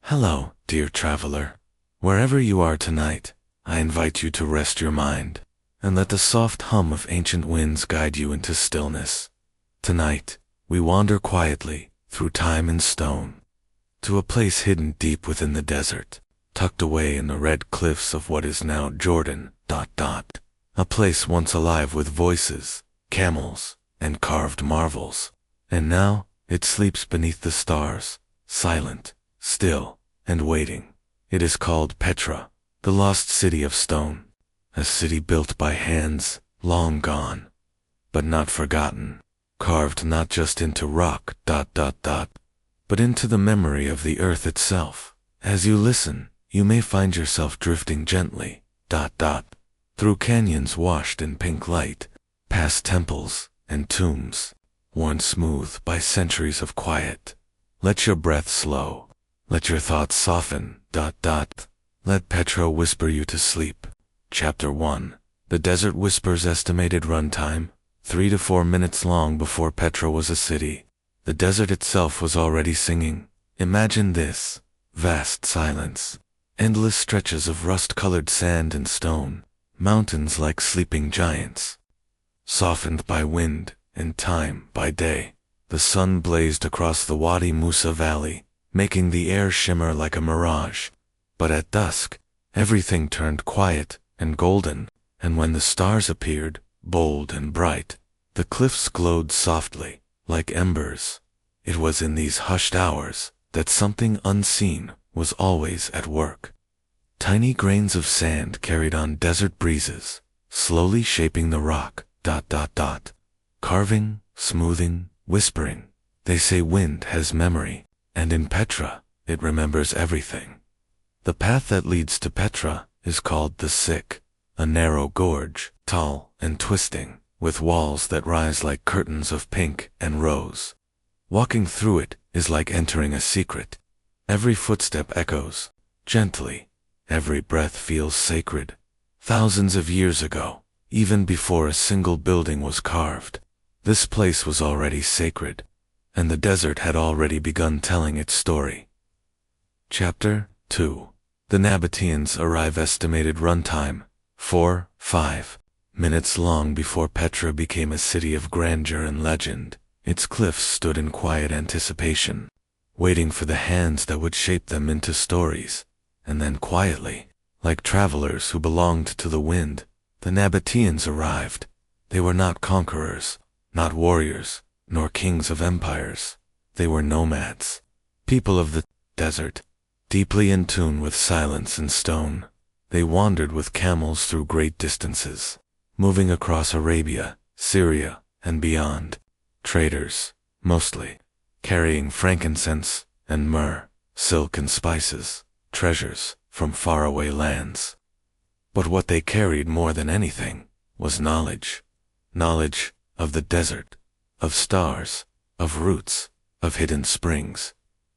Hello, dear traveler. Wherever you are tonight, I invite you to rest your mind and let the soft hum of ancient winds guide you into stillness. Tonight, we wander quietly through time and stone to a place hidden deep within the desert, tucked away in the red cliffs of what is now Jordan. A place once alive with voices, camels, and carved marvels. And now, it sleeps beneath the stars, silent, still, and waiting. It is called Petra, the lost city of stone, a city built by hands, long gone, but not forgotten, carved not just into rock, but into the memory of the earth itself. As you listen, you may find yourself drifting gently, through canyons washed in pink light, past temples and tombs, worn smooth by centuries of quiet. Let your breath slow. Let your thoughts soften. Let Petra whisper you to sleep. Chapter 1. The Desert Whisper's estimated runtime, 3 to 4 minutes long before Petra was a city. The desert itself was already singing. Imagine this: vast silence, endless stretches of rust-colored sand and stone, mountains like sleeping giants, softened by wind and time by day. The sun blazed across the Wadi Musa Valley, making the air shimmer like a mirage. But at dusk, everything turned quiet and golden, and when the stars appeared, bold and bright, the cliffs glowed softly, like embers. It was in these hushed hours that something unseen was always at work. Tiny grains of sand carried on desert breezes, slowly shaping the rock, carving, smoothing, whispering. They say wind has memory, and in Petra, it remembers everything. The path that leads to Petra is called the Sick, a narrow gorge, tall and twisting, with walls that rise like curtains of pink and rose. Walking through it is like entering a secret. Every footstep echoes, gently. Every breath feels sacred. Thousands of years ago, even before a single building was carved, this place was already sacred, and the desert had already begun telling its story. Chapter 2. The Nabateans arrive. Estimated runtime, 4-5 minutes long before Petra became a city of grandeur and legend. Its cliffs stood in quiet anticipation, waiting for the hands that would shape them into stories. And then quietly, like travelers who belonged to the wind, the Nabateans arrived. They were not conquerors, not warriors, nor kings of empires. They were nomads, people of the desert, deeply in tune with silence and stone. They wandered with camels through great distances, moving across Arabia, Syria, and beyond. Traders, mostly, carrying frankincense and myrrh, silk and spices, treasures from faraway lands. But what they carried more than anything was knowledge. Knowledge of the desert, of stars, of roots, of hidden springs.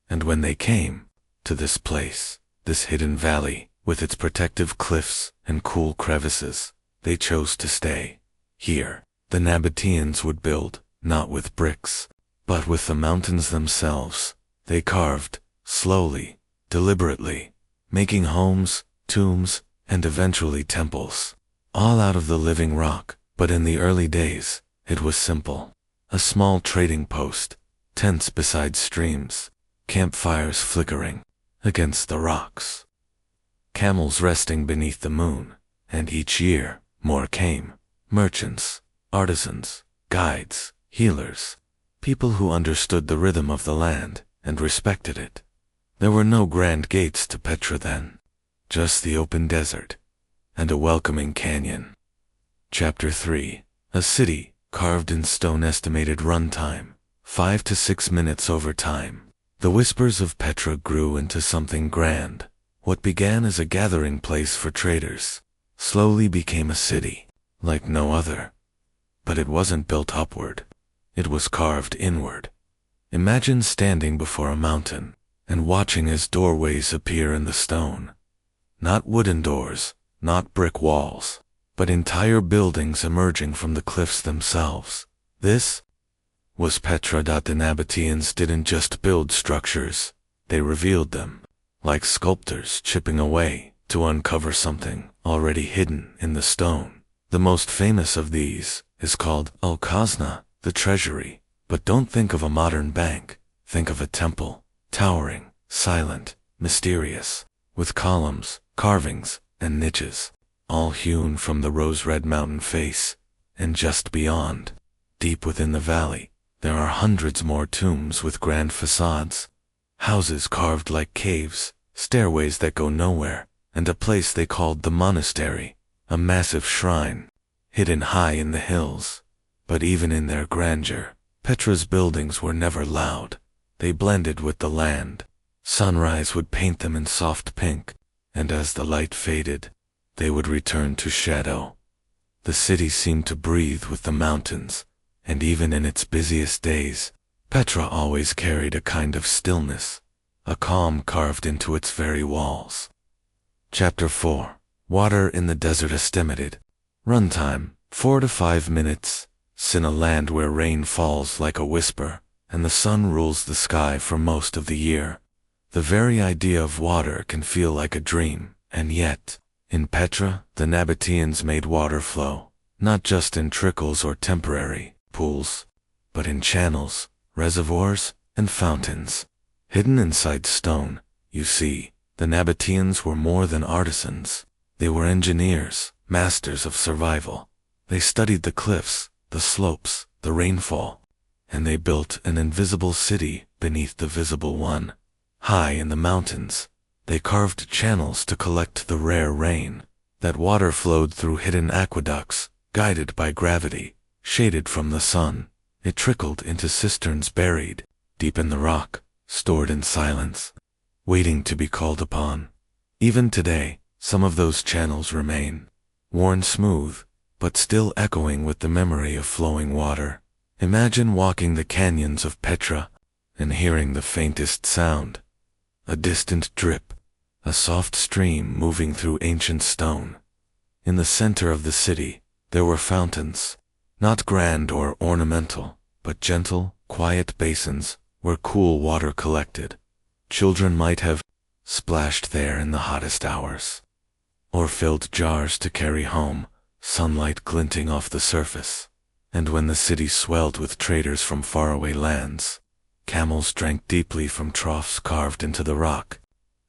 And when they came to this place, this hidden valley, with its protective cliffs and cool crevices, they chose to stay. Here, the Nabateans would build, not with bricks, but with the mountains themselves. They carved, slowly, deliberately, making homes, tombs, and eventually temples, all out of the living rock. But in the early days, it was simple. A small trading post, tents beside streams, campfires flickering against the rocks, camels resting beneath the moon. And each year, more came. Merchants, artisans, guides, healers, people who understood the rhythm of the land and respected it. There were no grand gates to Petra then, just the open desert and a welcoming canyon. Chapter 3. A city, carved in stone. Estimated runtime, 5 to 6 minutes over time. The whispers of Petra grew into something grand. What began as a gathering place for traders slowly became a city, like no other. But it wasn't built upward. It was carved inward. Imagine standing before a mountain and watching as doorways appear in the stone. Not wooden doors, not brick walls, but entire buildings emerging from the cliffs themselves. This was Petra. The Nabateans didn't just build structures, they revealed them. like sculptors chipping away to uncover something already hidden in the stone. The most famous of these is called Al-Khazna, the treasury. But don't think of a modern bank. Think of a temple, towering, silent, mysterious, with columns, carvings, and niches, all hewn from the rose-red mountain face. And just beyond, deep within the valley, there are hundreds more tombs with grand facades, houses carved like caves, stairways that go nowhere, and a place they called the monastery, a massive shrine, hidden high in the hills. But even in their grandeur, Petra's buildings were never loud. They blended with the land. Sunrise would paint them in soft pink, and as the light faded, they would return to shadow. The city seemed to breathe with the mountains, and even in its busiest days, Petra always carried a kind of stillness, a calm carved into its very walls. Chapter 4. Water in the Desert Estimated. Runtime, 4 to 5 minutes. In a land where rain falls like a whisper, and the sun rules the sky for most of the year, the very idea of water can feel like a dream. And yet, in Petra, the Nabateans made water flow, not just in trickles or temporary pools, but in channels, reservoirs, and fountains. Hidden inside stone, you see, the Nabateans were more than artisans. They were engineers, masters of survival. They studied the cliffs, the slopes, the rainfall, and they built an invisible city beneath the visible one. High in the mountains, they carved channels to collect the rare rain. That water flowed through hidden aqueducts, guided by gravity, shaded from the sun. It trickled into cisterns buried deep in the rock, stored in silence, waiting to be called upon. Even today, some of those channels remain, worn smooth, but still echoing with the memory of flowing water. Imagine walking the canyons of Petra and hearing the faintest sound, a distant drip, a soft stream moving through ancient stone. In the center of the city, there were fountains, not grand or ornamental, but gentle, quiet basins where cool water collected. Children might have splashed there in the hottest hours, or filled jars to carry home, sunlight glinting off the surface. And when the city swelled with traders from faraway lands, camels drank deeply from troughs carved into the rock.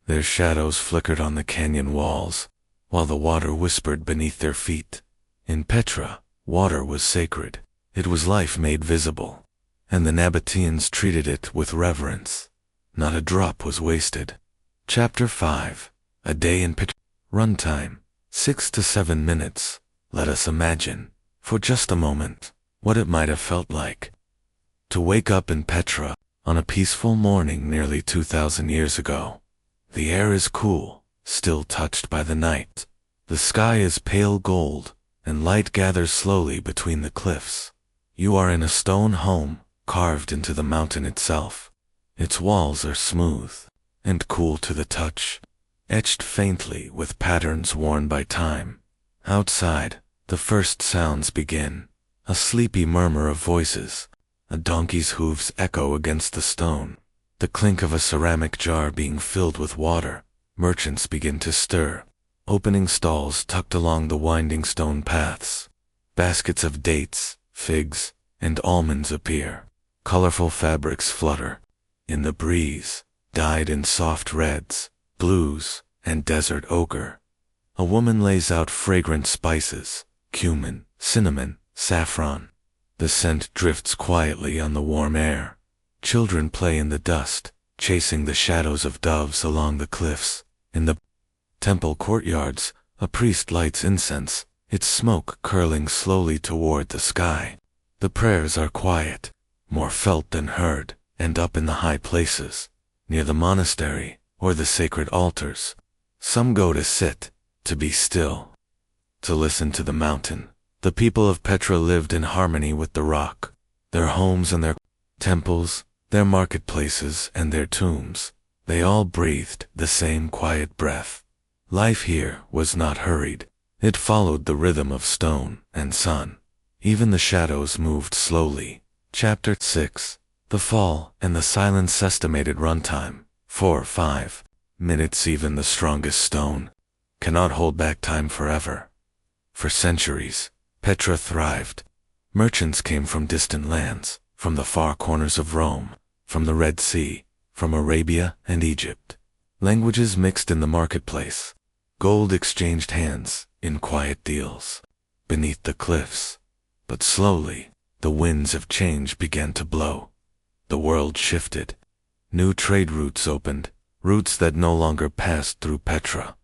Their shadows flickered on the canyon walls, while the water whispered beneath their feet. In Petra, water was sacred. It was life made visible, and the Nabateans treated it with reverence. Not a drop was wasted. Chapter 5. A Day in Petra. Runtime, 6 to 7 minutes. Let us imagine, for just a moment, what it might have felt like to wake up in Petra on a peaceful morning nearly 2,000 years ago. The air is cool, still touched by the night. The sky is pale gold, and light gathers slowly between the cliffs. You are in a stone home, carved into the mountain itself. Its walls are smooth and cool to the touch, etched faintly with patterns worn by time. Outside, the first sounds begin. A sleepy murmur of voices. A donkey's hooves echo against the stone. The clink of a ceramic jar being filled with water. Merchants begin to stir, opening stalls tucked along the winding stone paths. Baskets of dates, figs, and almonds appear. Colorful fabrics flutter in the breeze, dyed in soft reds, blues, and desert ochre. A woman lays out fragrant spices, cumin, cinnamon, saffron. The scent drifts quietly on the warm air. Children play in the dust, chasing the shadows of doves along the cliffs. In the temple courtyards, a priest lights incense, its smoke curling slowly toward the sky. The prayers are quiet, more felt than heard, and up in the high places, near the monastery or the sacred altars, some go to sit, to be still, to listen to the mountain. The people of Petra lived in harmony with the rock. Their homes and their temples, their marketplaces and their tombs, they all breathed the same quiet breath. Life here was not hurried. It followed the rhythm of stone and sun. Even the shadows moved slowly. Chapter 6. The Fall and the Silence. Estimated runtime, 4-5 minutes, even the strongest stone cannot hold back time forever. For centuries, Petra thrived. Merchants came from distant lands, from the far corners of Rome, from the Red Sea, from Arabia and Egypt. Languages mixed in the marketplace. Gold exchanged hands in quiet deals beneath the cliffs. But slowly, the winds of change began to blow. The world shifted. New trade routes opened, routes that no longer passed through Petra.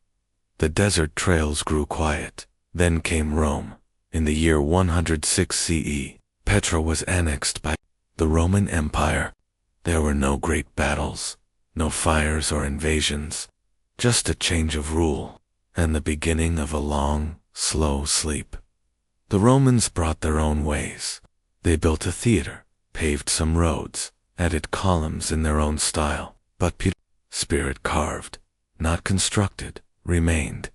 The desert trails grew quiet. Then came Rome. In the year 106 CE, Petra was annexed by the Roman Empire. There were no great battles, no fires or invasions, just a change of rule, and the beginning of a long, slow sleep. The Romans brought their own ways. They built a theater, paved some roads, added columns in their own style, but spirit carved, not constructed, remained.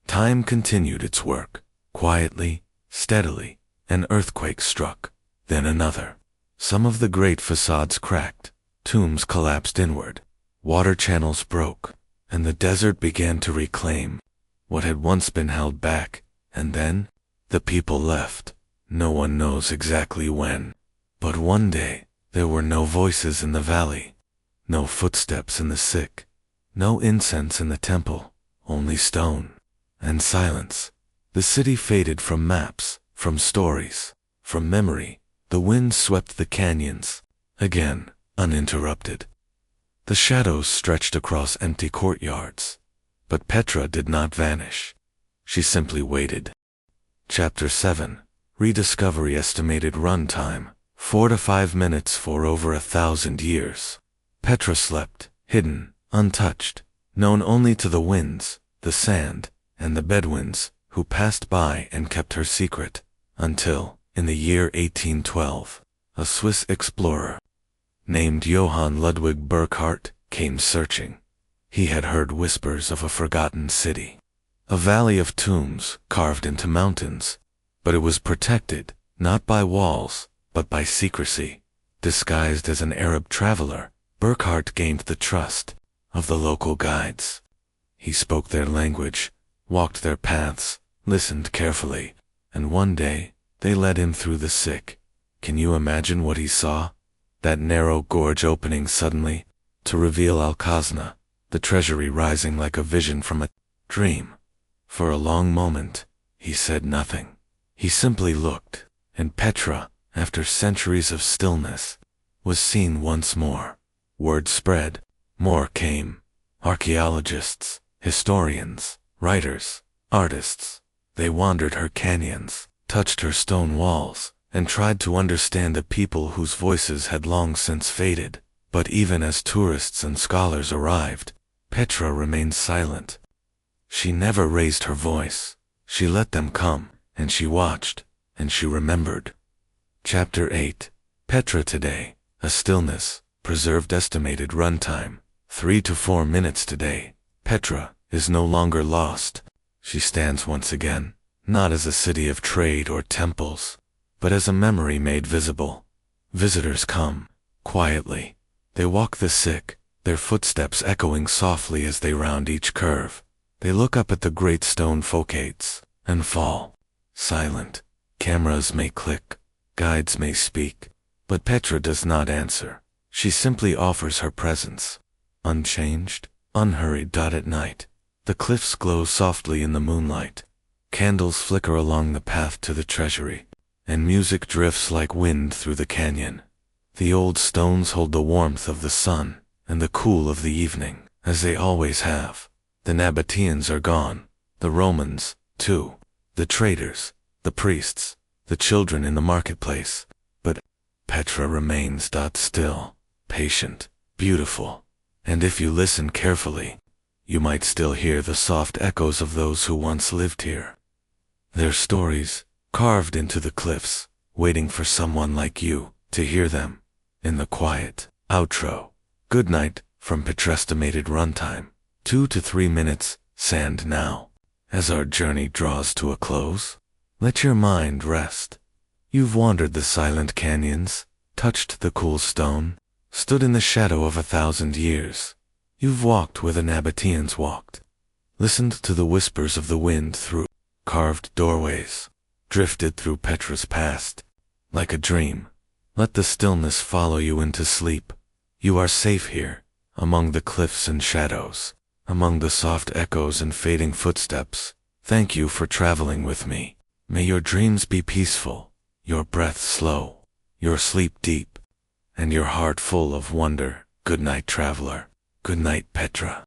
Time continued its work. Quietly, steadily, an earthquake struck, then another. Some of the great facades cracked, tombs collapsed inward, water channels broke, and the desert began to reclaim what had once been held back. And then, the people left. No one knows exactly when. But one day, there were no voices in the valley, no footsteps in the sick, no incense in the temple, only stone and silence. The city faded from maps, from stories, from memory. The wind swept the canyons, again, uninterrupted. The shadows stretched across empty courtyards. But Petra did not vanish. She simply waited. Chapter 7. Rediscovery. Estimated runtime, 4 to 5 minutes. For over 1,000 years, Petra slept, hidden, untouched, known only to the winds, the sand, and the Bedouins who passed by and kept her secret, until, in the year 1812, a Swiss explorer named Johann Ludwig Burckhardt came searching. He had heard whispers of a forgotten city, a valley of tombs carved into mountains, but it was protected, not by walls, but by secrecy. Disguised as an Arab traveler, Burckhardt gained the trust of the local guides. He spoke their language, walked their paths, listened carefully, and one day, they led him through the sick. Can you imagine what he saw? That narrow gorge opening suddenly, to reveal Al-Khazna, the treasury rising like a vision from a dream. For a long moment, he said nothing. He simply looked, and Petra, after centuries of stillness, was seen once more. Word spread, more came. Archaeologists, historians, writers, artists. They wandered her canyons, touched her stone walls, and tried to understand a people whose voices had long since faded. But even as tourists and scholars arrived, Petra remained silent. She never raised her voice. She let them come, and she watched, and she remembered. Chapter 8. Petra today, a stillness, preserved. Estimated runtime, 3 to 4 minutes. Today, Petra is no longer lost. She stands once again, not as a city of trade or temples, but as a memory made visible. Visitors come, quietly. They walk the sick, their footsteps echoing softly as they round each curve. They look up at the great stone facades, and fall, silent. Cameras may click, guides may speak, but Petra does not answer. She simply offers her presence, unchanged, unhurried. At night, the cliffs glow softly in the moonlight. Candles flicker along the path to the treasury, and music drifts like wind through the canyon. The old stones hold the warmth of the sun and the cool of the evening, as they always have. The Nabateans are gone, the Romans, too, the traders, the priests, the children in the marketplace. But Petra remains. Still, patient, beautiful, and if you listen carefully, you might still hear the soft echoes of those who once lived here. Their stories, carved into the cliffs, waiting for someone like you to hear them. In the quiet. Outro. Good night, from Petra. Estimated runtime, 2 to 3 minutes. Sand now. As our journey draws to a close, let your mind rest. You've wandered the silent canyons, touched the cool stone, stood in the shadow of 1,000 years. You've walked where the Nabateans walked, listened to the whispers of the wind through carved doorways, drifted through Petra's past. Like a dream, let the stillness follow you into sleep. You are safe here, among the cliffs and shadows, among the soft echoes and fading footsteps. Thank you for traveling with me. May your dreams be peaceful, your breath slow, your sleep deep, and your heart full of wonder. Good night, traveler. Good night, Petra.